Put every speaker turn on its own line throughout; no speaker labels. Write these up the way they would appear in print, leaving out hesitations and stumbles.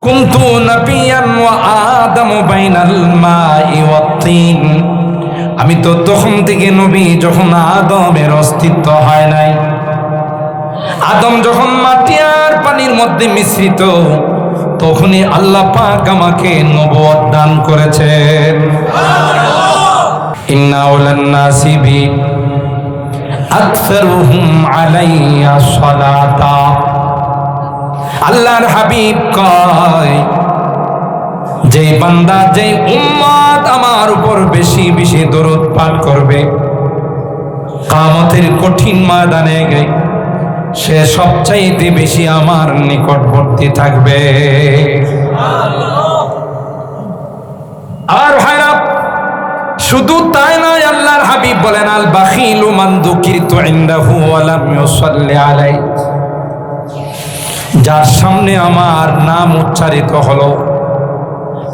কুনতু নাবিয়ান ওয়া আদামু বাইনাল মাই ওয়াত তিন। আমি তো তখন থেকে নবী যখন আদমের অস্তিত্ব হয় নাই। আদম যখন মাটি আর পানির মধ্যে মিশ্রিত, তখনই আল্লাহ পাক আমাকে নবুয়ত দান করেছেন। ইন্না আওলান নাসি বি আকসারুহুম আলাইয়া সালাতা। আল্লাহর হাবিব কয়, যে বান্দা যে উম্মত আমার উপর বেশি বেশি দরুদ পাঠ করবে, কিয়ামতের কঠিন ময়দানে সে সবচাইতে বেশি আমার নিকটবর্তী থাকবে। আর ভাইরা, শুধু তাই নয়, আল্লাহর হাবিব বলেন, আল বাখিলু মান যুকিরতু ইনদাহু ওয়া লাম ইউসাল্লি আলাইহি। যার সামনে আমার নাম উচ্চারিত হলো,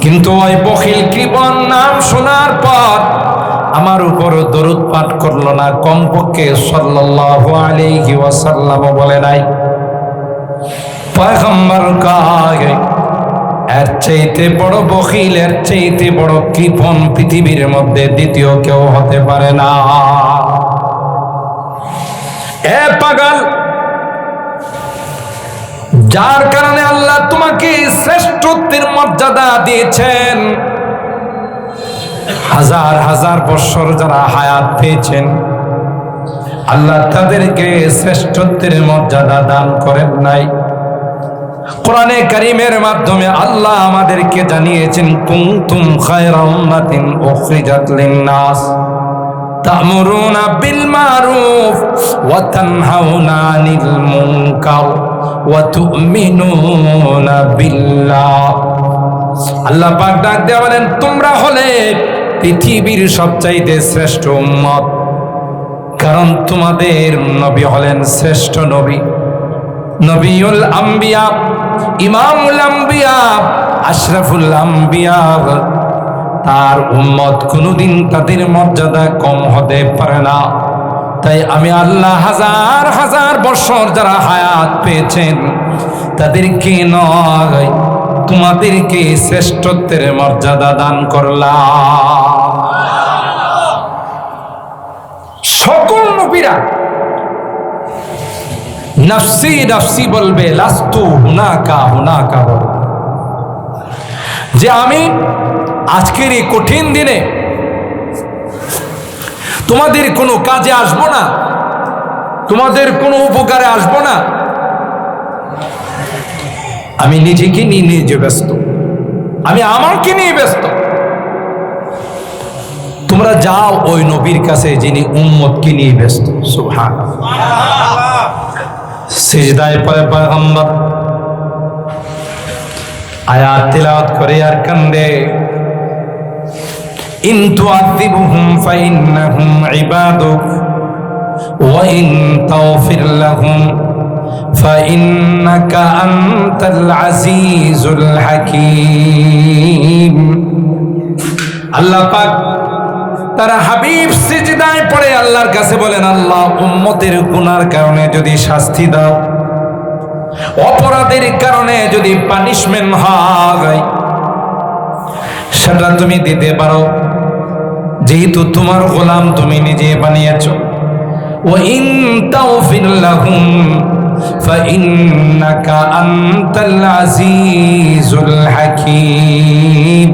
কিন্তু ওই বখিল কৃপণ নাম শোনার পর আমার উপর দরুদ পাঠ করলো না, কমপক্ষে সাল্লাল্লাহু আলাইহি ওয়াসাল্লাম বলে নাই। পয়গম্বর কয়, এর চাইতে বড় বখিল, এর চাইতে বড় কৃপণ পৃথিবীর মধ্যে দ্বিতীয় কেউ হতে পারে না। এ পাগল, যার কারণে আল্লাহ তোমাকে শ্রেষ্ঠত্বের মর্যাদা দিয়েছেন, হাজার হাজার বছর যারা হায়াত পেয়েছেন, আল্লাহ তাদেরকে শ্রেষ্ঠত্বের মর্যাদা দান করেন নাই। কোরআনে কারীমের মাধ্যমে আল্লাহ আমাদেরকে জানিয়েছেন, কুনতুম খায়রা উম্মাতিন উখরিজাত লিন-নাস তা'মুরুনা বিল মারুফ ওয়া তানহাউনা আনিল মুনকার ওয়া তু'মিনুনা বিল্লাহ। আল্লাহ পাক ডাক দিয়ে বলেন, তোমরা হলে পৃথিবীর সবচাইতে শ্রেষ্ঠ উম্মত, কারণ তোমাদের নবী হলেন শ্রেষ্ঠ নবী, নবিউল আম্বিয়া, ইমামুল আম্বিয়া, আশরাফুল আম্বিয়া। তার উম্মত কোনোদিন তাদের মর্যাদা কম হতে পারে না। তাই আমি আল্লাহ হাজার হাজার বছর যারা হায়াত পেয়েছেন, তাদেরকে নয়, তোমাদেরকে শ্রেষ্ঠত্বের মর্যাদা দান করলাম। সকল নবীরা নফসি নফসি বলবে, লাস্তু হুনাকা হুনাকা বলবে, যে আমি আজকের এই কঠিন দিনে তোমাদের কোনো কাজে আসবো না, তোমাদের কোনো উপকারে আসবো না। আমি নিজেকে নিয়ে নিজে ব্যস্ত, আমি আমাকে নিয়ে ব্যস্ত। তোমরা যাও ওই নবীর কাছে যিনি উম্মতকে নিয়ে ব্যস্ত। সুবহানাল্লাহ। সিজদায় পড়ে পয়গম্বর আয়াত তিলাওয়াত করে আর কান্দে, ইন তুআযিবহুম ফাইন্নাহুম ইবাদুক ওয়া ইন তাগফির লাহুম ফাইন্নাকা আনতাল আজিজুল হাকীম। আল্লাহ পাক তারা হাবিব সিজদায় পড়ে আল্লাহর কাছে বলেন, আল্লাহ, উম্মতের গুনার কারণে যদি শাস্তি দাও, অপরাধের কারণে যদি পানিশমেন্ট হয়, সেটা তুমি দিতে পারো, যেহেতু তোমার গোলাম তুমি নিজে বানিয়েছ। ওয়া ইন তাগফির লাহুম ফাইন্নাকা আনতাল আজিজুল হাকীম।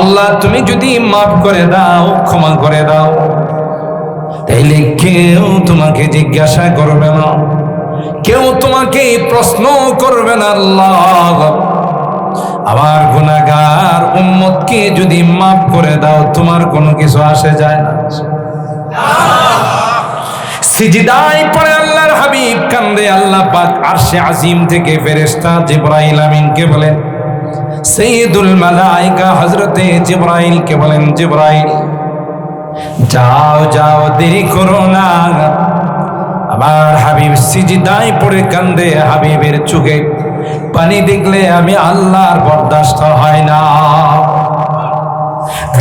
আল্লাহ, তুমি যদি মাফ করে দাও, ক্ষমা করে দাও, তাইলে কেউ তোমাকে জিজ্ঞাসা করবে না, কেউ তোমাকে প্রশ্ন করবে না। আল্লাহ, আমার গুনাহগার উম্মতকে যদি মাফ করে দাও, তোমার কোনো কিছু আসে যায় না। সিজদায় পড়ে আল্লাহর হাবিব কান্দে। আল্লাহ পাক আরশে আজিম থেকে ফেরেশতা জিবরাইল আমিনকে বলেন, সাইয়্যিদুল মালায়েকা হযরতে জিবরাইলকে বলেন, জিবরাইল যাও যাও, দেরি করো না। আমার হাবিব সিজদায় পড়ে কান্দে, হাবিবের চোখে পানি দেখলে আমি আল্লাহর বরদাস্ত হয় না।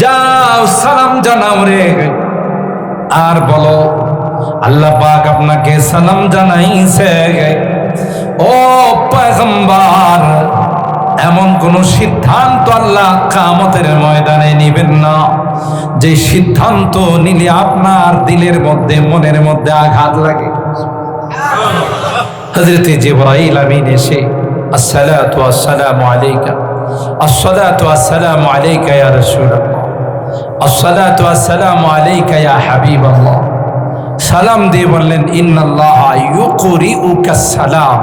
যাও সালাম জানাও রে, আর বলো আল্লাহ পাক আপনাকে সালাম জানাইছে। ও পয়গম্বর, এমন কোন সিদ্ধান্ত আল্লাহ কিয়ামতের ময়দানে নিবেন না যে সিদ্ধান্ত নিলে আপনার দিলের মধ্যে মনের মধ্যে আঘাত লাগে। হযরত জিবরাইল আমিন এসে আসসালাতু ওয়াসসালামু আলাইকা, আসসালাতু ওয়াসসালামু আলাইকা ইয়া রাসূলুল্লাহ, আসসালাতু ওয়াসসালামু আলাইকা ইয়া হাবিবাল্লাহ, সালাম দিয়ে বললেন ইন্নাল্লাহা ইউকরিউকা সালাম,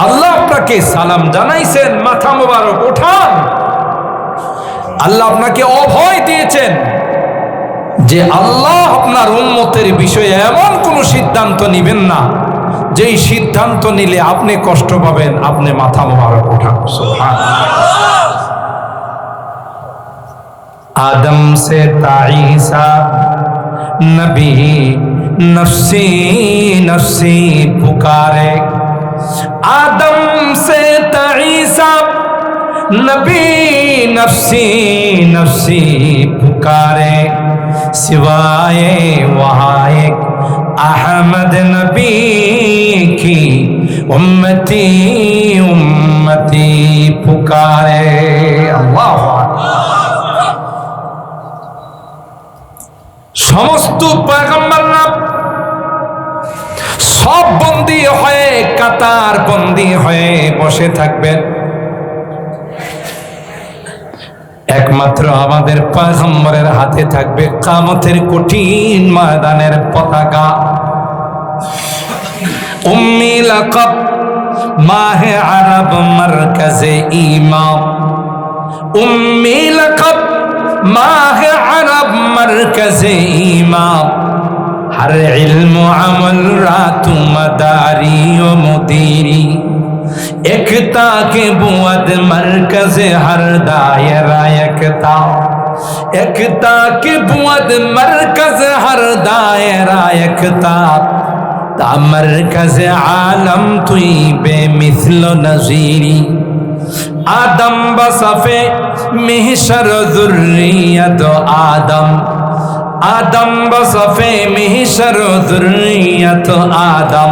আল্লাহ আপনাকে সালাম জানাইছেন, মাথা মোবারক উঠান। আল্লাহ আপনাকে অভয় দিয়েছেন যে আল্লাহ আপনার উম্মতের বিষয়ে এমন কোন সিদ্ধান্ত নিবেন না যেই সিদ্ধান্ত নিলে আপনি কষ্ট পাবেন, আপনি মাথা মোবারক উঠান। সুবহানাল্লাহ। आदम से ताईसा नबी नफ्सी नफ्सी पुकारे, आदम से ताईसा नबी नफ्सी नफ्सी पुकारे, सिवाए वहाँ एक अहमद नबी की उम्मती उम्मती पुकारे। अल्लाह সমস্ত পয়গম্বররা সব বন্দী হয়ে কাতার বন্দী হয়ে বসে থাকবেন, একমাত্র আমাদের পয়গম্বরের হাতে থাকবে কিয়ামতের কঠিন ময়দানের পতাকা। উম্মি লাকাব মাহে আরব মারকাজে ইমাম, উম্মি লাকাব माह अरब मरकज़ इमाम, हर इल्म अमल रातु मदारी व मुदीरी, एकता के बुअद मरकज़ हर दायरा एकता, एकता के बुअद मरकज़ हर दायरा एकता, ता मरकज़ आलम तुई बेमिसल नज़ीरी, आदम बसफे मिहशर ज़ुर्रियत आदम, आदम बसफे मिहशर ज़ुर्रियत आदम,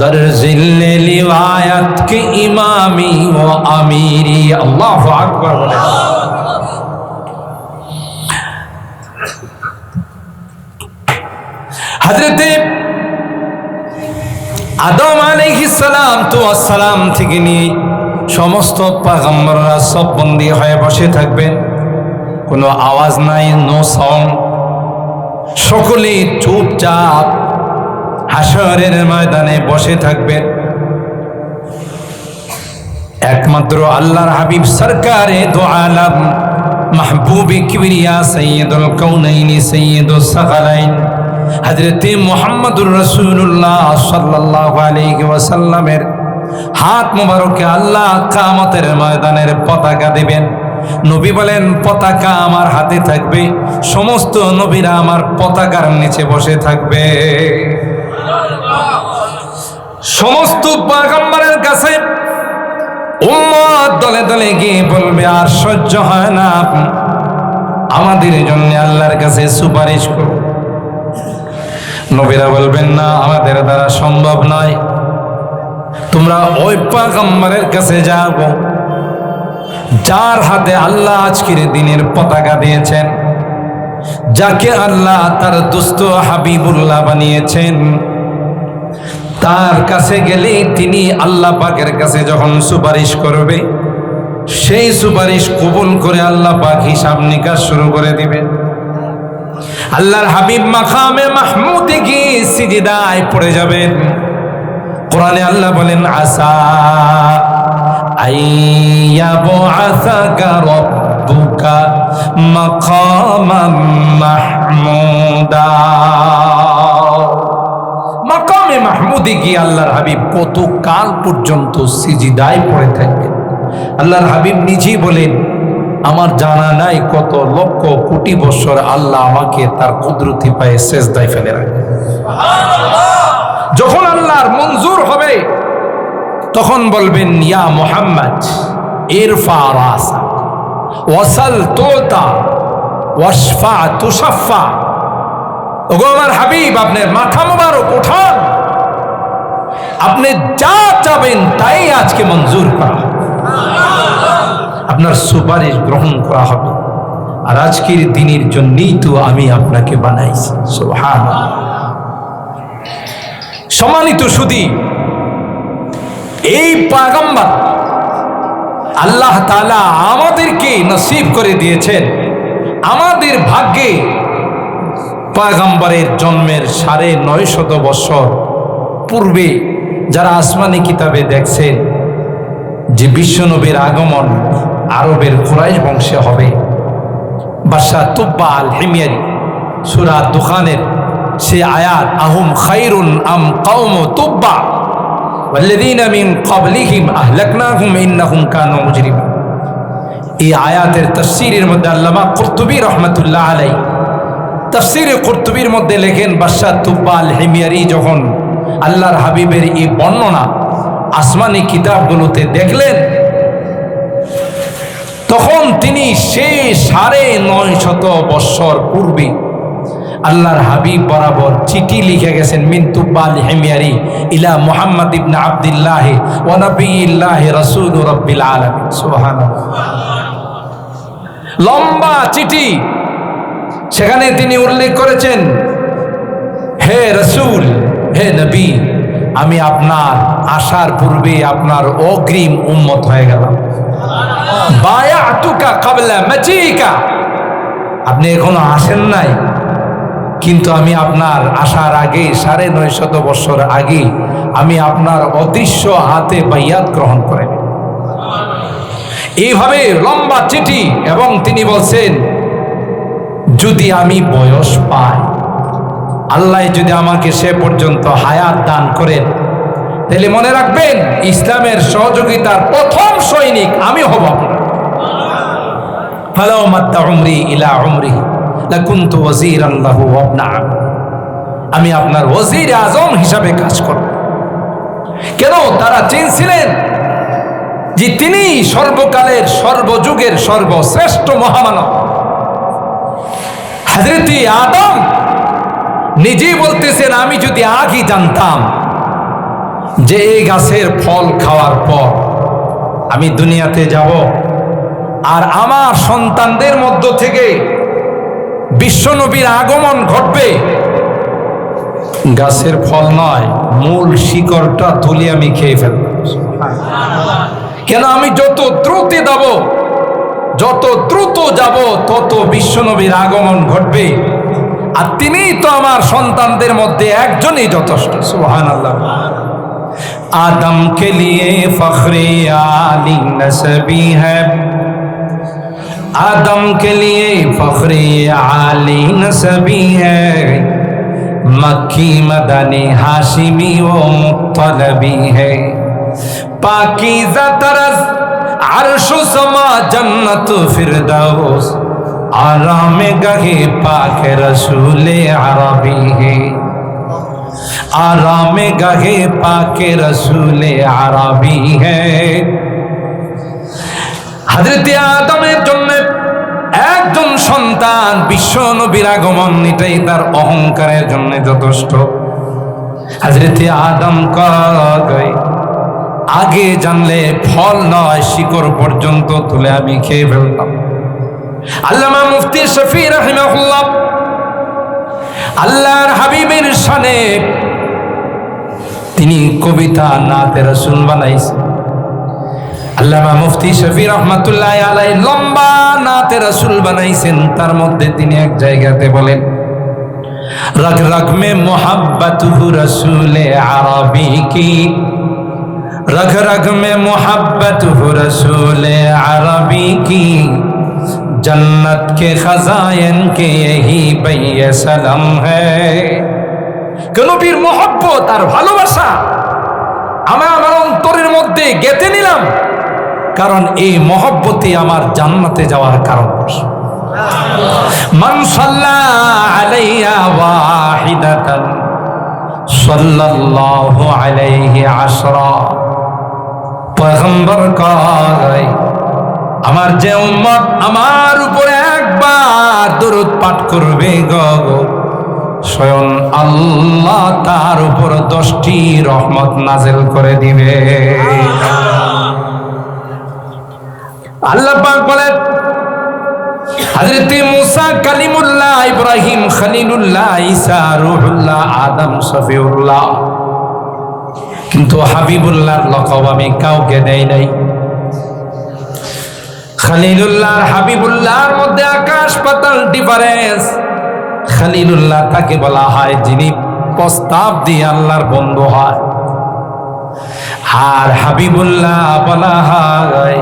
दर ज़िल्ले लिवायत के इमामी व अमीरी। अल्लाहु अकबर। हज़रत आदम अलैहिस सलाम तो अस्सलाम থেকে নিয়ে সমস্ত পয়গম্বররা সব বন্দী হয়ে বসে থাকবেন, কোনো আওয়াজ নাই, নো সাউন্ড, সকলে চুপচাপ হাশরের ময়দানে বসে থাকবেন। একমাত্র আল্লাহর হাবিব সরকারে দো আলম মাহবুবে কিবরিয়া সৈয়দুল কাউনাইনি সৈয়দুস সাকালাইন হযরত মুহাম্মদুর রাসূলুল্লাহ সাল্লাল্লাহু আলাইহি ওয়াসাল্লামের হাত মোবারকে আল্লাহ কিয়ামতের ময়দানের পতাকা দিবেন। নবী বলেন পতাকা আমার হাতে থাকবে, সমস্ত নবীরা আমার পতাকার নিচে বসে থাকবে। সমস্ত পয়গম্বরের কাছে উম্মত দলে দলে গিয়ে বলবে আর সহ্য হয় না, আমাদের জন্য আল্লাহর কাছে সুপারিশ করো। নবীরা বলবেন না, আমাদের দ্বারা সম্ভব নয়, তোমরা ওই পয়গম্বরের কাছে যাও যার হাতে আল্লাহ আজকের দিনের পতাকা দিয়েছেন, যাকে আল্লাহ তার দোস্ত হাবিবুল্লাহ বানিয়েছেন। তার কাছে গেলে তিনি আল্লাহ পাকের কাছে যখন সুপারিশ করবে, সেই সুপারিশ কবুল করে আল্লাহ পাক হিসাব নিকাশ শুরু করে দিবেন। আল্লাহর হাবিব মাকামে মাহমুদে গিয়ে সিজদায় পড়ে যাবেন। কোরআনে আল্লাহ বলেন আসা আইয়াবআসাকা রাব্বুকা মাকামান মাহমুদা। মাকামে মাহমুদে গিয়ে আল্লাহর হাবিব কত কাল পর্যন্ত সিজদায় পড়ে থাকবেন। আল্লাহর হাবিব নিজেই বলেন আমার জানা নাই কত লক্ষ কোটি বছর আল্লাহ আমাকে তার কুদরতি পায়ে সেজদায় ফেলে রাখবে। যখন আল্লাহর মঞ্জুর হবে তখন বলবেন ইয়া মুহাম্মদ ইরফা রাসাক ওয়াসাল তুতা ওয়াশফা তুশাফা। ওগো আমার হাবিব, আপনার মাথা মোবারক উঠান, আপনি যা চাবেন তাই আজকে মঞ্জুর করা। আপনার সুপারিশ গ্রহণ করা হবে। আর আজকের দিনের জন্যই তো আমি আপনাকে বানাইছি। সুবহানাল্লাহ। সম্মানিত সুধী, এই পয়গম্বর আল্লাহ তাআলা আমাদেরকে নসিব করে দিয়েছেন। আমাদের ভাগ্যে পয়গম্বরের জন্মের ৯৫০ বছর পূর্বে যারা আসমানি কিতাবে দেখছেন যে বিশ্বনবীর আগমন আরবের কুরাইশ বংশে হবে, বাদশা তুব্বা আল হিময়ারি সূরা দুখানের সে আয়াত, আহুম খায়রুন আম কওমু তুব্বা ওয়াল্লাযীনা মিন ক্বাবলিহিম আহলাকনাহুম ইন্নাহুম কানু মুজরিমিন। এই আয়াতের তাফসীরের মধ্যে আল্লামা কুরতুবী রাহমাতুল্লাহ আলাইহি তাফসীরে কুরতুবীর মধ্যে লেখেন, বাদশা তুব্বা আল হিময়ারি যখন আল্লাহর হাবিবের এই বর্ণনা আসমানি কিতাবগুলোতে দেখলেন, তখন তিনি সে ৯৫০ বৎসর পূর্বে আল্লাহর হাবিব বরাবর চিঠি লিখে গেছেন, মিন তুব্বা আল হিময়ারি ইলা মুহাম্মদ ইবনে আব্দুল্লাহ ওয়া নবিয়্যিল্লাহ রাসূল রাব্বিল আলামিন। সুবহানাল্লাহ। লম্বা চিঠি, সেখানে তিনি উল্লেখ করেছেন, হে রাসূল, হে নবী, আমি আপনার আসার পূর্বে আপনার অগ্রিম উম্মত হয়ে গেলাম। বায়াতুকা ক্বাবলা মাজিকা, আপনি এখনো আসেন নাই, কিন্তু আমি আপনার আসার আগে ৯৫০ বছর আগে আমি আপনার অদৃশ্য হাতে বাইয়াত গ্রহণ করেন। এইভাবে লম্বা চিঠি, এবং তিনি বলছেন যদি আমি বয়স পাই, আল্লাহ যদি আমাকে সে পর্যন্ত হায়াত দান করেন, তাহলে মনে রাখবেন ইসলামের সহযোগিতার প্রথম সৈনিক আমি হব আপনার। ফালাউ মাদ্দা উমরি ইলা উমরিহি লাকুনতু ওয়াজিরান লাহু ওয়া ইবনা আম, আমি আপনার ওয়াজির আজম হিসাবে কাজ করব। কেন? তারা চিনছিলেন যে তিনি সর্বকালের সর্বযুগের সর্বশ্রেষ্ঠ মহামানব। হযরত আদম নিজেই বলতেছেন, আমি যদি আগেই জানতাম যে এই গাছের ফল খাওয়ার পর আমি দুনিয়াতে যাব আর আমার সন্তানদের মধ্য থেকে বিশ্বনবীর আগমন ঘটবে, গাছের ফল নয়, মূল শিকড়টা তুলে আমি খেয়ে ফেলব। কেন? আমি যত দ্রুত যাব তত বিশ্বনবীর আগমন ঘটবে, আর তিনিই তো আমার সন্তানদের মধ্যে একজনই যথেষ্ট। সুবহানাল্লাহ। आदम के लिए फख्रे आली नसबी है, आदम के लिए फख्रे आली नसबी है, मक्की मदनी हाशिमी वो मुत्तलबी है, पाकीज़ा तरज़ अर्श समा जन्नत फिरदौस, आराम गहे पाक रसूल अरबी है, आराम गहे पाके रसूल अरबी है। হযরত আদমের জন্য একজন সন্তান, বিশ্ব নবীর আগমন, এটাই তার অহংকারের জন্য যথেষ্ট। হযরত আদম কয় আগে জানলে ফল নয় শিকড় পর্যন্ত তুলে আমি খেয়ে ফেলতাম। আল্লামা মুফতি শফি রাহিমাহুল্লাহ আল্লাহর হাবিবের শানে তিনি কবিতা নাতে রাসূল বানাইছেন। আল্লামা মুফতি শফি রহমাতুল্লাহ আলাইহি লম্বা নাতে রাসূল বানাইছেন। তার মধ্যে তিনি এক জায়গাতে বলেন, रग रग में मोहब्बत हूँ रसूल अरबी की, रग रग में मोहब्बत हूँ रसूल अरबी की, जन्नत के खजायन के यही बैय सलम है। নবীর মহব্বত আর ভালোবাসা আমি আমার অন্তরের মধ্যে গেঁথে নিলাম, কারণ এই মহব্বতই আমার জান্নাতে যাওয়ার কারণ। মান সাল্লা আলাইয়া ওয়াহিদাতান সাল্লাল্লাহু আলাইহি আশরা, পয়গম্বর কয় আমার যে উম্মত আমার উপরে একবার দরুদ পাঠ করবে গো, স্বয়ং আল্লাহ তার উপর 10টি রহমত নাযিল করে দিবে। আল্লাহ পাক বলেন হযরত মুসা কালিমুল্লাহ, ইব্রাহিম খলিলুল্লাহ, ঈসা রূহুল্লাহ, আদম সফিউল্লাহ, কিন্তু হাবিবুল্লাহর লকব আমি কাউকে দেই নাই। খলিলুল্লাহ হাবিবুল্লাহর মধ্যে আকাশ পাতাল ডিফারেন্স। খলিলুল্লাহ তাকে বলা হয় যিনি প্রস্তাব দিয়ে আল্লাহর বন্ধু হয়, আর হাবিবুল্লাহ বলা হয়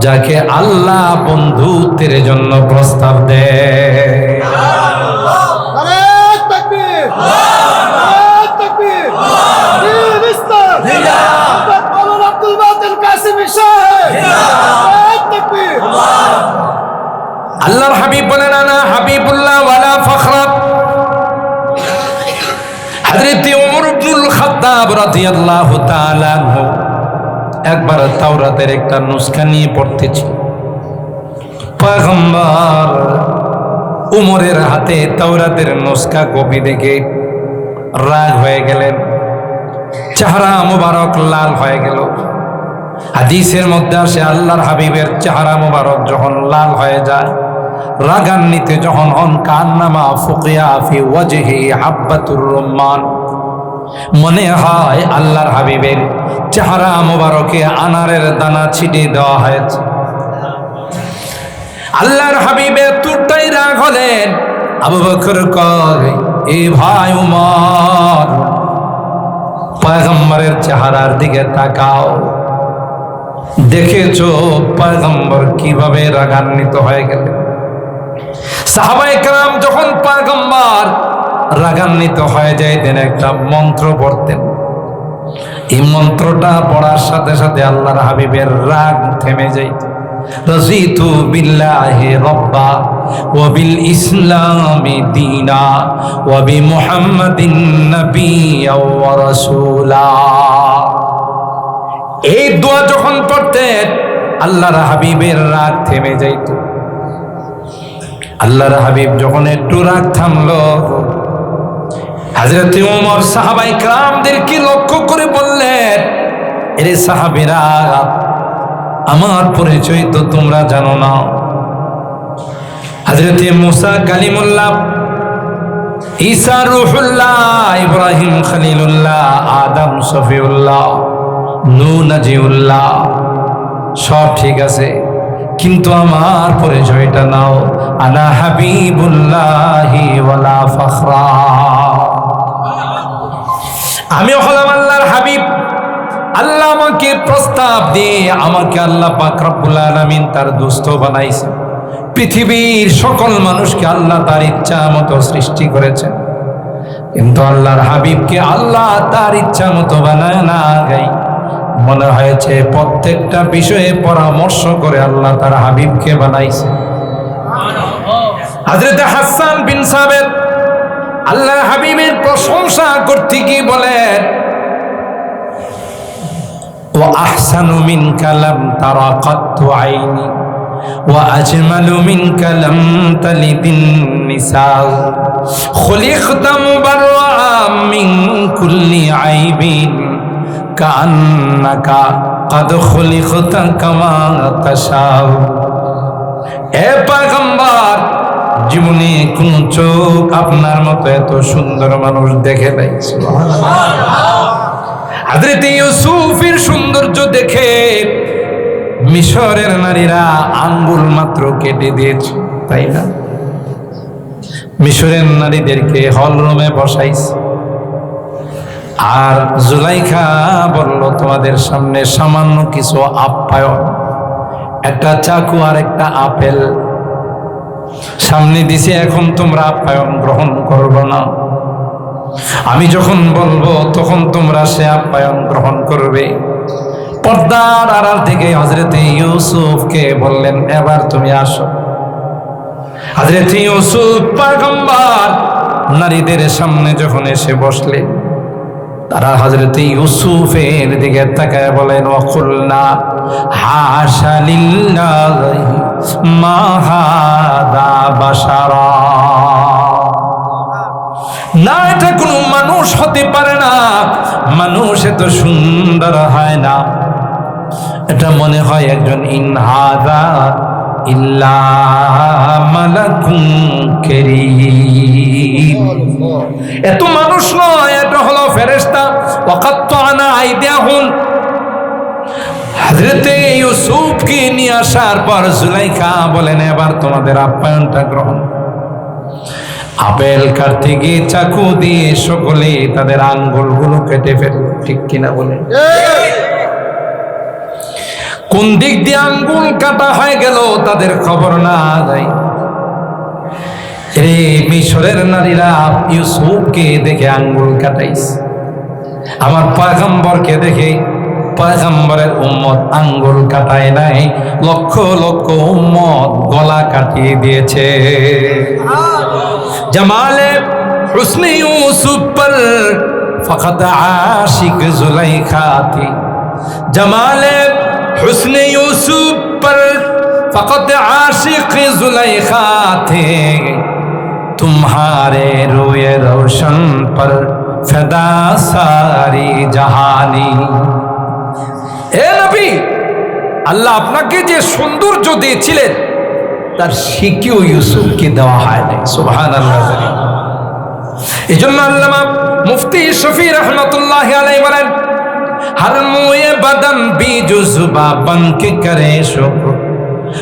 যাকে আল্লাহ বন্ধুত্বের জন্য প্রস্তাব দেয়। আল্লাহর হাবিব বলেন আনা হাবিবুল্লাহ ওয়ালা ফখরা। হযরত ওমর ইবনুল খাত্তাব রাদিয়াল্লাহু তাআলা আনহু একবার তাওরাতের একটা নুসখা নিয়ে পড়তেছি। পয়গম্বর উমরের হাতে তাওরাতের নুসখা কপি দেখে রাগ হয়ে গেলেন, চেহারা মুবারক লাল হয়ে গেল। হাদিসের মধ্যে আসে আল্লাহর হাবিবের চেহারা মুবারক যখন লাল হয়ে যায়, রাগান্বিত যখন হন, কান্নামা ফুকিয়া ফি ওয়াজহি হাব্বাতুর রুম্মান, মনে হয় আল্লাহর হাবিবের চেহারা মুবারকে আনারের দানা ছিটিয়ে দেওয়া হয়েছে। আল্লাহর হাবিবে তুটাই রাগ হলেন। আবু বকর কয়, এ ভাই উমর, পয়গম্বরের চেহারার দিকে তাকাও, দেখেছো পয়গম্বর কিভাবে রাগান্বিত হয়ে গেলেন। সাহাবায়ে কেরাম যখন পয়গম্বর রাগান্বিত হয়ে যাইতেন একটা মন্ত্র পড়তেন, এই মন্ত্রটা পড়ার সাথে সাথে আল্লাহর হাবিবের রাগ থেমে যাইত। রাযীতু বিল্লাহি রাব্বা ওয়া বিল ইসলামি দীনা ওয়া বি মুহাম্মাদিন নাবিয়্যা ওয়া রাসূলা। এই দোয়া যখন পড়তেন আল্লাহর হাবিবের রাগ থেমে যাইত। আল্লাহর হাবিব যখন একটু রাগ থামলো, হযরত ওমর সাহাবায়ে কেরামদেরকে লক্ষ্য করে বললেন, এরে সাহাবীরা, আমার পরিচয় তো তোমরা জানো না। হযরত মুসা কালিমুল্লাহ, ঈসা রূহুল্লাহ, ইব্রাহিম খলিলুল্লাহ, আদম সফিউল্লাহ, নূহ নাজিউল্লাহ, সব ঠিক আছে, কিন্তু আমার পরিচয়টা নাও। আনা হাবিবুল্লাহি ওয়ালা ফখরা। আমি হলাম আল্লাহর হাবিব। আল্লাহ আমাকে প্রস্তাব দিয়ে আমাকে আল্লাহ পাক রব্বুল আলামিন তার দোস্ত বানাইছে। পৃথিবীর সকল মানুষকে আল্লাহ তার ইচ্ছা মতো সৃষ্টি করেছেন, কিন্তু আল্লাহর হাবিবকে আল্লাহ তার ইচ্ছা মতো বানায় না। গাই মনে হয়েছে প্রত্যেকটা বিষয়ে পরামর্শ করে আল্লাহ তার হাবিবকে বানাইছে। হযরত হাসান বিন সাবিত আল্লাহর হাবিবের প্রশংসা করতে গিয়ে বলেন, ওয়া আহসানু মিনকা লাম তারা কাত্তু আইনি ওয়া আজমালু মিনকা লাম তালিদিন নিসা খুলিকতা মুবাররাআম মিন কুল্লি আইবিন কান্নাকা কাদ খুলিকতা কামা তাশাউ। এ পয়গম্বর, জীবনে কোন চোখ আপনার মতো এত সুন্দর মানুষ দেখে নাই। হযরত ইউসুফের সৌন্দর্য দেখে মিশরের নারীরা আঙ্গুল মাত্র কেটে দিয়েছে, তাই না? মিশরের নারীদেরকে হল রুমে বসাইছে, আর জুলাইখা বলল, তোমাদের সামনে সামান্য কিছু আপ্যায়ন, একটা চাকু আর একটা আপেল সামনে দিছে, এখন তোমরা আপ্যায়ন গ্রহণ করবে না। আমি যখন বলবো তখন তোমরা সে আপ্যায়ন গ্রহণ করবে। পর্দার আড়াল থেকে হযরত ইউসুফকে বললেন, এবার তুমি আসো। হযরত ইউসুফ পয়গম্বর নারীদের সামনে যখন এসে বসলেন, তারা হযরত ইউসুফের দিকে তাকায় বলেন, ওয়াকুলনা হাশা লিল্লাহি মা হাদা বাশারা। না, এটা কোনো মানুষ হতে পারে না, মানুষ এত সুন্দর হয় না, এটা মনে হয় একজন ইন হাযা ইল্লা মালাকুন কারীম, এত মানুষ নয়, এটা হলো ফেরেশতা। ওয়াকাত্তানা আইদিয়াহুম, হযরতে ইউসুফকে নিয়ে আসার পর জুলাইখা বলেন এবার তোমাদের আপ্যায়নটা গ্রহণ। আপেল কাটতে গিয়ে চাকু দিয়ে সকলে তাদের আঙ্গুলগুলো কেটে ফেলল, ঠিক কিনা বলে? কোন দিক দিয়ে আঙ্গুল কাটা হয়ে গেল তাদের খবর না যায়। রে মিশরের নারীরা ইউসুফকে দেখে আঙ্গুল কাটাইছে, আমার পয়গম্বরকে দেখে পয়গম্বরের উম্মত আঙ্গুল কাটায় নাই, লক্ষ লক্ষ উম্মত গলা কাটিয়ে দিয়েছে। জামালে হুসনে ইউসুফ पर फकत आशिक जुलैखा थी, जमाले हुस्ने यूसुफ पर फकत आशिक जुलैखा थे, तुम्हारे रोए रोशन पर फिदा सारी जहानी। এ নবী, আল্লাহ আপনাকে যে সৌন্দর্য দিয়েছিলেন তার শিকিও ইউসুফকে দেওয়া হয় নাই। সুবহানাল্লাহ। এই জন্য আল্লামা মুফতি শফি রহমতুল্লাহি আলাইহি বলেন, हर मुए बदन भी जुज़्बा बन के करे शुक्र,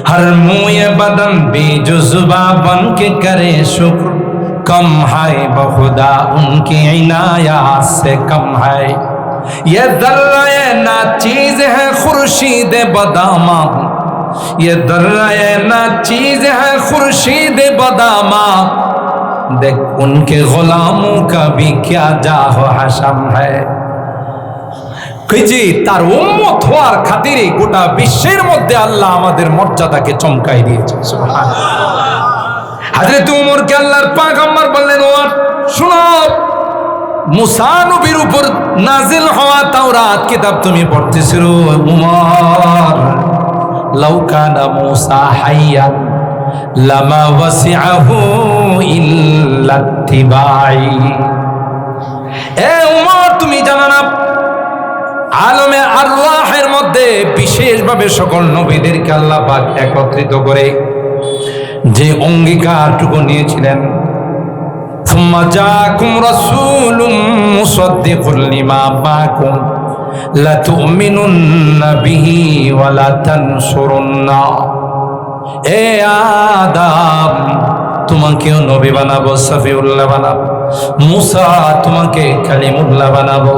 हर मुए बदन भी जुज़्बा बन के करे शुक्र, कम है बहुदा उनकी इनायत से कम है, ये दर्रा ना चीज है खुर्शीद बदामा, ये दर्रा ना चीज है खुर्शीद बदामा, देख उनके गुलामों का भी क्या जाहो हशम है। তার উম্মত হওয়ার খাতিরে গোটা বিশ্বের মধ্যে আল্লাহ আমাদের মর্যাদাকে চমকাই দিয়েছে। হযরত উমরকে আল্লাহর পয়গম্বর বললেন, ও শুনো, মুসা নবীর উপর নাজিল হওয়া তাওরাত কিতাব তুমি পড়তেছিলো। উমর, লাউ কানা মুসা হাইয়ান লামা ওয়াসিআহু ইল্লা ইত্তিবাই। এ উমর, তুমি জানো না আলমে আরওয়াহের মধ্যে বিশেষভাবে সকল নবীদেরকে আল্লাহ পাক একত্রিত করে যে অঙ্গীকারটুকু নিয়েছিলেন, সুম্মা জাআকুম রাসূলুম মুসাদ্দিকুন লিমা মাআকুম লা তুমিনুন্না বিহি ওয়া লা তানসুরুন্না। এ আদম, তোমাকেও নবী বানাবো, সফিউল্লাহ বানাবো, মুসা তোমাকে কালিমুল্লাহ বানাবো,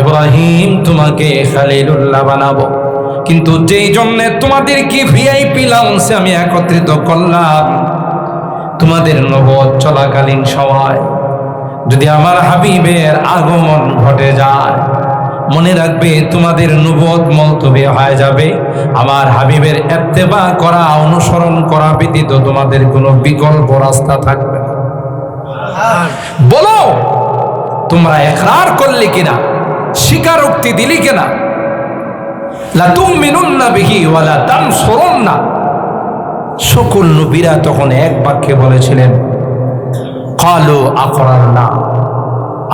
ইব্রাহিম তোমাকে খালিলুল্লাহ বানাবো, কিন্তু যেই জন্য তোমাদেরকে ভিআইপি লাউন্সে আমি একত্রিত করলাম, তোমাদের নবুয়ত চলাকালীন সময় যদি আমার হাবিবের আগমন ঘটে যায়, মনে রাখবে তোমাদের নবুয়ত মুলতবি হয়ে যাবে, আমার হাবিবের ইত্তেবা করা, অনুসরণ করা ব্যতীত তোমাদের কোনো বিকল্প রাস্তা থাকবে না। বলো, তোমরা ইকরার করলে কিনা, স্বীকারোক্তি দিলি কিনা? লা তুমিনুন্না বিহি ওয়া লা তানসুরুন্না। সকল নবীরা তখন এক বাক্যে বলেছিলেন, ক্বালু আকরারনা,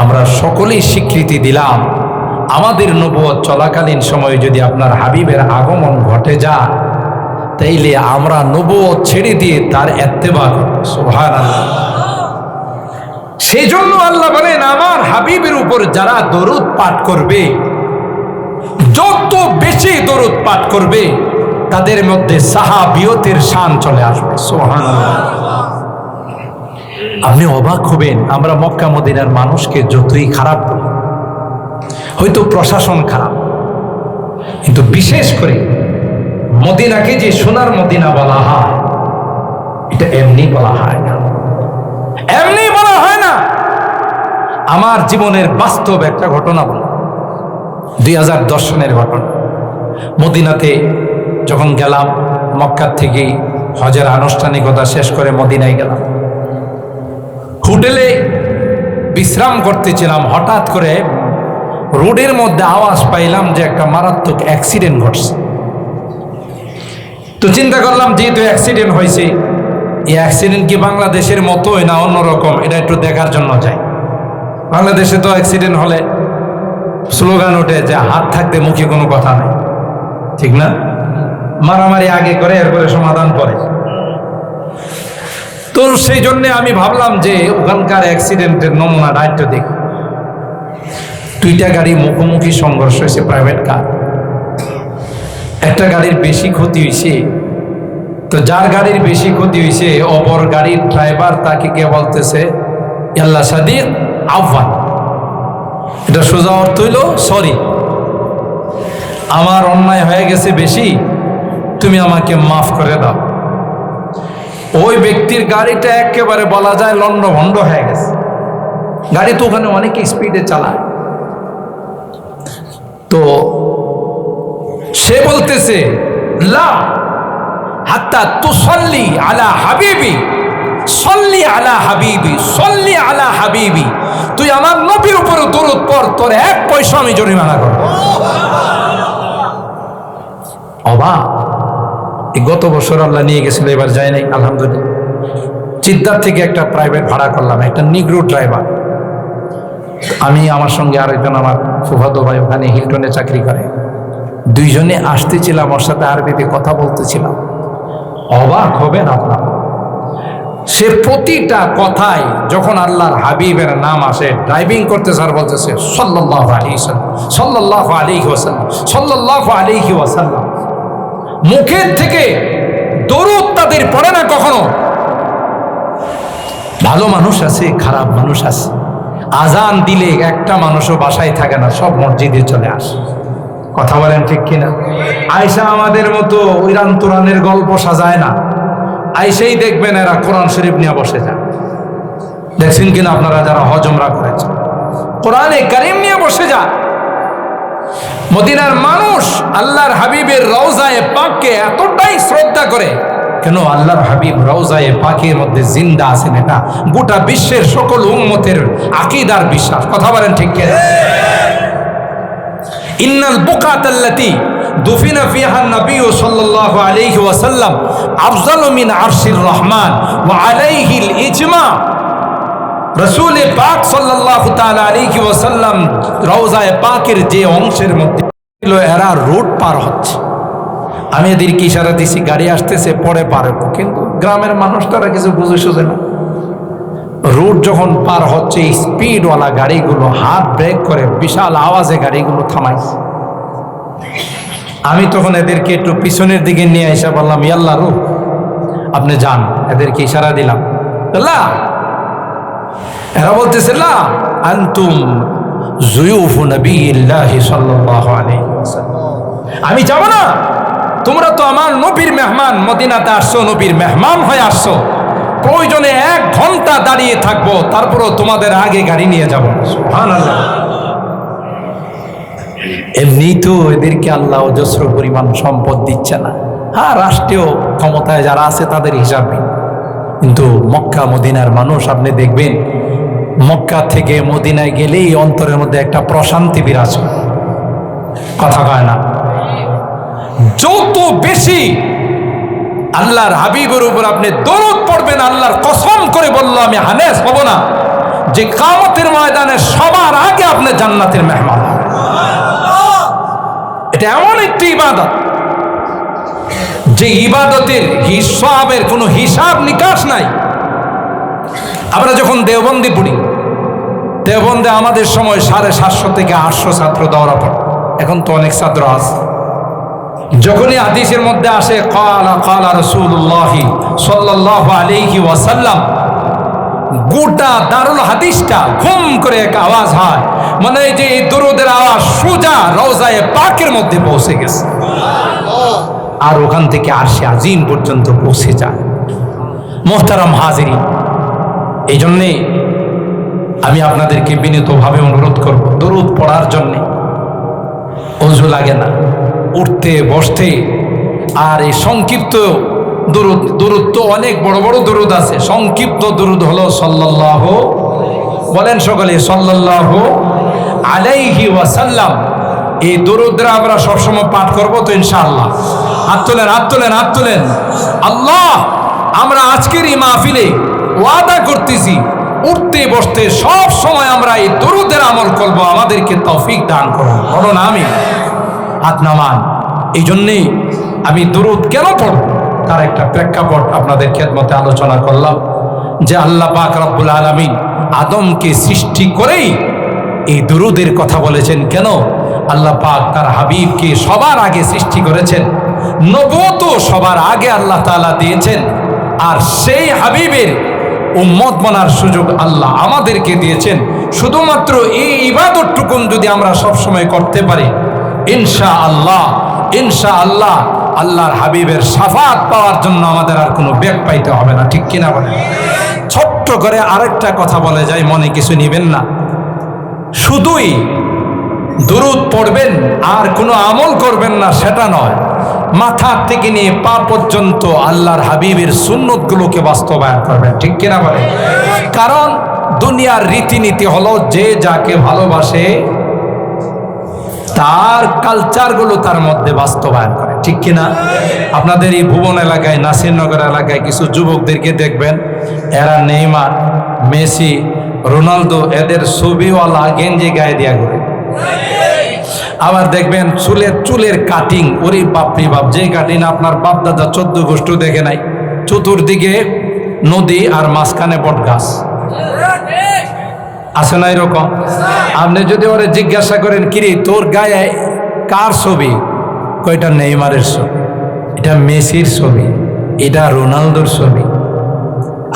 আমরা সকলেই স্বীকৃতি দিলাম, আমাদের নবুয়ত চলাকালীন সময়ে যদি আপনার হাবিবের আগমন ঘটে যায়, তাইলে আমরা নবুয়ত ছেড়ে দিয়ে তার ইত্তেবা করব। সুবহানাল্লাহ। সেই জন্য আল্লাহ বলেন, আমার হাবিবের উপর যারা দরুদ পাঠ করবে, যত বেশি দরুদ পাঠ করবে, তাদের মধ্যে সাহাবিয়তের শান চলে আসবে। সুবহানাল্লাহ। আপনি অবাক হবেন, আমরা মক্কা মদিনার মানুষকে যতই খারাপ বলি, হয়তো প্রশাসন খারাপ, কিন্তু বিশেষ করে মদিনাকে যে সোনার মদিনা বলা হয়, এটা এমনি বলা হয় না, এমনি বলা হয় না। আমার জীবনের বাস্তব একটা ঘটনা বল, 2010 সনের ঘটনা। মদিনাতে যখন গেলাম, মক্কা থেকে হজের আনুষ্ঠানিকতা শেষ করে মদিনায় গেলাম, হোটেলে বিশ্রাম করতেছিলাম, হঠাৎ করে রোডের মধ্যে আওয়াজ পাইলাম যে একটা মারাত্মক অ্যাক্সিডেন্ট ঘটছে। তো চিন্তা করলাম, যেহেতু অ্যাক্সিডেন্ট হয়েছে, এই অ্যাক্সিডেন্ট কি বাংলাদেশের মতোই না অন্যরকম, এটা একটু দেখার জন্য যাই। বাংলাদেশে তো অ্যাক্সিডেন্ট হলে স্লোগান ওঠে যে হাত থাকতে মুখে কোনো কথা নেই, ঠিক না? মারামারি আগে করে এরপরে সমাধান করে। তো সেই জন্য আমি ভাবলাম যে ওখানকার অ্যাক্সিডেন্টের নমুনাটা একটু দেখি। দুইটা গাড়ি মুখোমুখি সংঘর্ষ হয়েছে, প্রাইভেট কার। একটা গাড়ির বেশি ক্ষতি হয়েছে, তো যার গাড়ির বেশি ক্ষতি হয়েছে অপর গাড়ির ড্রাইভার তাকে কে বলতেছে, আল্লাহ সাদিক আহ্বান। এটা সোজা অর্থ হইল সরি, আমার অন্যায় হয়ে গেছে বেশি, তুমি আমাকে মাফ করে দাও। ওই ব্যক্তির গাড়িটা একেবারে বলা যায় লন্ডভন্ড হয়ে গেছে। গাড়ি তো ওখানে অনেক স্পিডে চালায়। তো সে বলতেছে লা হাত্তা তুসাল্লি আলা হাবিবি, সল্লি আলা হাবিবি, সল্লি আলা হাবিবি, তুই আমার নবীর উপরে দরুদ পড়, তোর 1 পয়সা আমি জরিমানা করব। অবাক! গত বছর আল্লাহ নিয়ে গেছিল, এবার যায় নাই আলহামদুলিল্লাহ। চিদ্দার থেকে একটা প্রাইভেট ভাড়া করলাম, একটা নিগ্রো ড্রাইভার। আমি, আমার সঙ্গে আরেকজন আমার ফুফাতো ভাই ওখানে হিলটনে চাকরি করে, দুইজনে আসতেছিলাম, ওর সাথে আরবিতে কথা বলতেছিলাম। অবাক হবেন আপনার, সে প্রতিটা কথায় যখন আল্লাহর হাবিবের নাম আসে, ড্রাইভিং করতে স্যার বলতেছে সাল্লাল্লাহু আলাইহি ওয়াসাল্লাম, সাল্লাল্লাহু আলাইহি ওয়াসাল্লাম, সাল্লাল্লাহু আলাইহি ওয়াসাল্লাম। মুখের থেকে দরুদ তাদের পড়ে না কখনো। ভালো মানুষ আছে, খারাপ মানুষ আছে। আজান দিলে একটা মানুষও বাসায় থাকে না, সব মসজিদে চলে আসে। কথা বলেন ঠিক কিনা? আয়েশা আমাদের মতো ইরান তুরানের গল্প সাজায় না। আইসেই দেখবেন এরা কোরআন শরীফ নিয়ে বসে যায়। দেখছেন কিনা আপনারা যারা হজ উমরা করেছেন, কোরআনে কারীম নিয়ে বসে যায়। মদিনার মানুষ আল্লাহর হাবিবের রওজায়ে পাককে এতটাই শ্রদ্ধা করে, কেন? আল্লাহর হাবিব রওজায়ে পাকের মধ্যে জিন্দা আছেন, এটা গোটা বিশ্বের সকল উম্মতের আকীদার বিশ্বাস। কথা বলেন ঠিক কিনা? ইন্নাল বুকাতাল্লাতি দুফিনা ফিহা নবী সাল্লাল্লাহু আলাইহি ওয়াসাল্লাম আফজালু মিন আরশির রহমান ওয়া আলাইহিল ইজমা। রাসূল পাক সাল্লাল্লাহু তাআলা আলাইহি ওয়াসাল্লাম রওজায়ে পাকের যে অংশের মধ্যে ছিল, এরা রোড পার হচ্ছে। আমি এদেরকে ইশারা দিছি গাড়ি আসতেছে, পরে পারব, কিন্তু গ্রামের মানুষ তারা কিছু বুঝে সুঝে না। রোড যখন পার হচ্ছে, স্পিডওয়ালা গাড়িগুলো হাত ব্রেক করে বিশাল আওয়াজে গাড়িগুলো থামাইছে। আমি তখন এদেরকে একটু পিছনের দিকে নিয়ে এসে বললাম, ইয়াল্লা রুহ, আপনি যান। এদেরকে ইশারা দিলাম, লা। এরা বলতেছে লা আনতুম যুয়ুফু নবিয়্যিল্লাহি সাল্লাল্লাহু আলাইহি ওয়াসাল্লাম, আমি যাব না, তোমরা তো আমার নবীর মেহমান, মদিনাতে আসছো, নবীর মেহমান হয়ে আসছো, প্রয়োজনে 1 ঘন্টা দাঁড়িয়ে থাকবো, তারপরও তোমাদের আগে গাড়ি নিয়ে যাবো। সুবহানাল্লাহ। এমনি তো এদেরকে আল্লাহ অজস্র পরিমাণ সম্পদ দিচ্ছে না। হ্যাঁ, রাষ্ট্রীয় ক্ষমতায় যারা আছে তাদের হিসাবে, কিন্তু মক্কা মদিনার মানুষ আপনি দেখবেন, মক্কা থেকে মদিনায় গেলেই অন্তরের মধ্যে একটা প্রশান্তি বিরাজ করে। কথা কয় না? যত বেশি আল্লাহর হাবিবের উপর আপনি দরুদ পড়বেন, আল্লাহর কসম করে বললো, আমি হানেস হব না যে কিয়ামতের ময়দানে সবার আগে আপনি জান্নাতের মেহমান। এটা এমন একটি ইবাদত যে ইবাদতের হিসাবের কোনো হিসাব নিকাশ নাই। আমরা যখন দেওবন্দি পড়ি, দেওবন্দে আমাদের সময় 750 থেকে 800 ছাত্র দৌড়া পড়ে, এখন তো অনেক ছাত্র আছে। যখনই হাদিসের মধ্যে আসে ক্বালা ক্বালা রাসূলুল্লাহ সাল্লাল্লাহু আলাইহি ওয়াসাল্লাম, গোটা দারুল হাদিসটা ঘুম করে এক আওয়াজ হয়, মানে যে এই দরুদের আওয়াজ সোজা রওজায়ে পাকের মধ্যে পৌঁছে গেছে, আর ওখান থেকে আরশে আজিম পর্যন্ত পৌঁছে যায়। মুহতারাম হাজিরিন, এই জন্যে আমি আপনাদেরকে বিনীতভাবে অনুরোধ করব, দরুদ পড়ার জন্যে ওযু লাগে না, উঠতে বসতে। আর এই সংক্ষিপ্ত দরুদ, দরুদ তো অনেক বড় বড় দরুদ আছে, সংক্ষিপ্ত দরুদ হলো সাল্লাল্লাহু, বলেন সকলে সাল্লাল্লাহু আলাইহি ওয়াসাল্লাম। এই দরুদরা আমরা সবসময় পাঠ করবো তো ইনশাআল্লাহ। হাত তোলেন, হাত তোলেন, হাত তোলেন। আল্লাহ, আমরা আজকের এই মাহফিলে ওয়াদা করতেছি, উঠতে বসতে সব সময় আমরা এই দরুদের আমল করব, আমাদেরকে তৌফিক দান করুন, বলুন আমিন। হাত নামান। এই জন্যেই আমি দুরূদ কেন পড়ব তার একটা প্রেক্ষাপট আপনাদের খেদমতে আলোচনা করলাম যে আল্লাহ পাক রব্বুল আলামিন আদমকে সৃষ্টি করেই এই দুরূদের কথা বলেছেন। কেন? আল্লাহ পাক তার হাবিবকে সবার আগে সৃষ্টি করেছেন, নবুয়তও সবার আগে আল্লাহ তাআলা দিয়েছেন, আর সেই হাবিবের উম্মত বনার সুযোগ আল্লাহ আমাদেরকে দিয়েছেন। শুধুমাত্র এই ইবাদতটুকুন যদি আমরা সবসময় করতে পারি, ইনশাআল্লাহ ইনশাআল্লাহ আল্লাহর হাবিবের শাফাত পাওয়ার জন্য আমাদের আর কোনো বেগ পাইতে হবে না। ঠিক কিনা বলেন? ছোট্ট করে আরেকটা কথা বলে যাই, মনে কিছু নিবেন না। শুধুই দুরূদ পড়বেন আর কোনো আমল করবেন না সেটা নয়, মাথা থেকে নিয়ে পা পর্যন্ত আল্লাহর হাবিবের সুন্নতগুলোকে বাস্তবায়ন করবেন। ঠিক কিনা বলেন? কারণ দুনিয়ার রীতিনীতি হলো যে যাকে ভালোবাসে তার কালচারগুলো তার মধ্যে বাস্তবায়ন করে। ঠিক কিনা? আপনাদের এই ভুবন এলাকায়, নাসিরনগর এলাকায় কিছু যুবকদেরকে দেখবেন, এরা নেইমার, মেসি, রোনালদো এদের ছবিওয়ালা গেঞ্জি গায়ে দিয়া ঘুরে। আবার দেখবেন চুলের কাটিং, ওরে বাপরি বাপ, যে কাটিং আপনার বাপ দাদা 14 গোষ্ঠ দেখে নাই। চতুর্দিকে নদী আর মাঝখানে বট গাছ, আছে না এরকম? আপনি যদি ওরে জিজ্ঞাসা করেন কিরে তোর গায়ে কার ছবি, কয়টা নেইমারের ছবি, এটা মেসির ছবি, এটা রোনালদোর ছবি,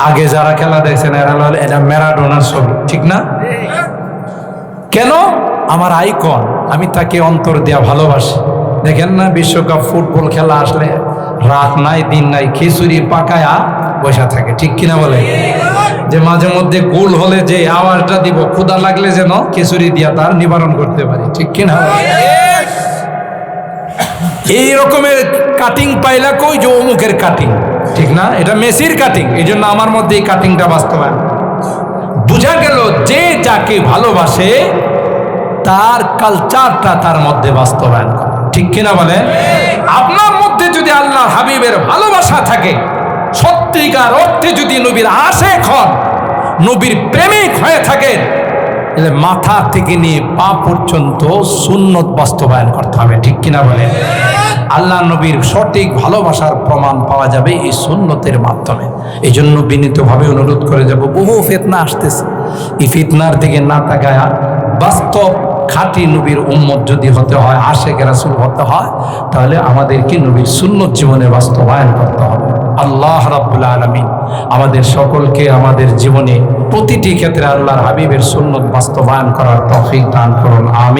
আগে যারা খেলা দেখছেন এরা হল এটা ম্যারাডোনার ছবি। ঠিক না? কেন? আমার আইকন, আমি তাকে অন্তর দেয়া ভালোবাসি। দেখেন না বিশ্বকাপ ফুটবল খেলা আসলে রাত নাই দিন নাই খিচুড়ি পাকায়া বসা থাকে। ঠিক কিনা বলে? যে মাঝে মধ্যে গোল হলে যে আওয়াজটা দিব, ক্ষুধা লাগলে যেন খিচুড়ি দিয়া তার নিবারণ করতে পারি। ঠিক কিনা? এই রকমের কাটিং পাইলা কই যে অমুকের কাটিং, ঠিক না? এটা মেসির কাটিং, এই জন্য আমার মধ্যে এই কাটিংটা বাস্তবায়ন। বোঝা গেল যে যাকে ভালোবাসে তার কালচারটা তার মধ্যে বাস্তবায়ন করে। ঠিক কিনা বলে? আপনার মধ্যে যদি আল্লাহর হাবিবের ভালোবাসা থাকে, সত্যিকার অর্থে যদি নবীর আশিক হন, নবীর প্রেমিক হয়ে থাকেন, তাহলে মাথা থেকে নিয়ে পা পর্যন্ত সুন্নত বাস্তবায়ন করতে হবে। ঠিক কিনা বলে? আল্লাহ নবীর সঠিক ভালোবাসার প্রমাণ পাওয়া যাবে এই সুন্নতের মাধ্যমে। এই জন্য বিনীতভাবে অনুরোধ করে যাব, বহু ফিতনা আসতেছে, এই ফিতনার দিকে না তাকায়া বাস্তব খাঁটি নবীর উম্মত যদি হতে হয়, আশিক রাসূল হতে হয়, তাহলে আমাদেরকে নবীর সুন্নত জীবনে বাস্তবায়ন করতে হবে। আল্লাহ রাব্বুল আলামিন আমাদের সকলকে আমাদের জীবনে প্রতিটি ক্ষেত্রে আল্লাহর হাবিবের সুন্নত বাস্তবায়ন করার তৌফিক দান করুন। আমিন।